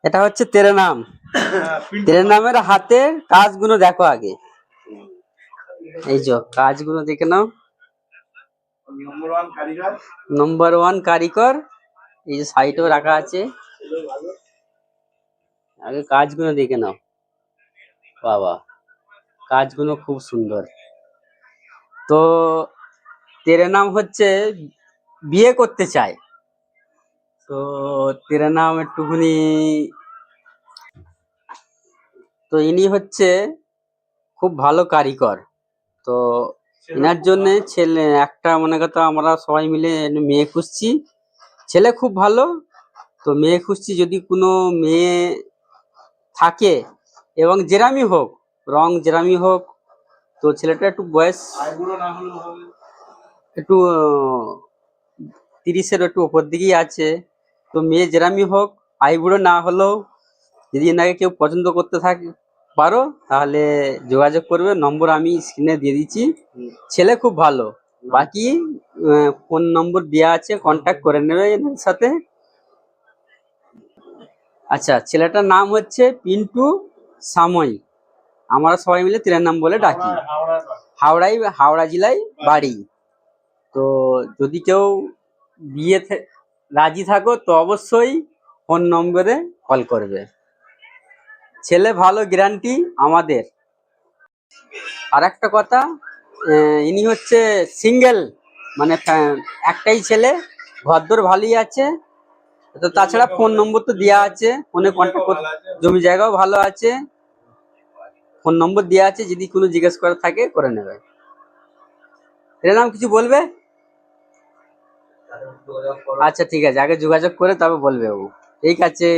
এটা হচ্ছে তেরে নাম। তেরে নামের হাতের কাজগুলো দেখো আগে, এই যে কাজগুলো দেখে নাও। নম্বর ওয়ান কারিগর, এই যে সাইটেও রাখা আছে, আগে কাজগুলো দেখে নাও। বাবা, কাজগুলো খুব সুন্দর। তো তেরে নাম হচ্ছে বিয়ে করতে চায়, তো তেরে নাম একটুখানি, তো ইনি হচ্ছে খুব ভালো কারিগর। তো এনার জন্য ছেলে একটা, মনে কথা আমরা সবাই মিলে মেয়ে খুঁজছি, ছেলে খুব ভালো, তো মেয়ে খুঁজছি। যদি কোনো মেয়ে থাকে এবং জেরামি হোক, রং জেরামি হোক, তো ছেলেটা একটু বয়স একটু 30-এর একটু উপর দিকেই আছে, তো মেয়ে জেরামি হোক, আইবুড়ো না হলেও যদি এনাকে কেউ পছন্দ করতে থাকে পারো তাহলে যোগাযোগ করবে, নম্বর আমি স্ক্রিনে দিয়ে দিচ্ছি। ছেলে খুব ভালো, বাকি ফোন নম্বর দেওয়া আছে, কন্ট্যাক্ট করে নেবে এর সাথে। আচ্ছা, ছেলেটার নাম হচ্ছে পিন্টু সাময়ী, আমরা সবাই মিলে তিনের নাম বলে ডাকি। হাওড়া জেলায় বাড়ি। তো যদি কেউ বিয়ে রাজি থাকো তো অবশ্যই ফোন নম্বরে কল করবে। ছেলে ভালো, গ্যারান্টি আমাদের। আর একটা কথা, ইনি হচ্ছে সিঙ্গেল, মানে একটাই ছেলে, ঘরদোর ভালোই আছে। তো তাছাড়া ফোন নম্বর তো দেওয়া আছে, ফোনে কন্ট্যাক্ট করতে, জমি জায়গাও ভালো আছে, ফোন নম্বর দেওয়া আছে, যদি কোনো জিজ্ঞেস করার থাকে করে নেবে। এর নাম কিছু বলবে? আচ্ছা ঠিক আছে, আগে যোগাযোগ করে তবে বলবে ও। ঠিক আছে।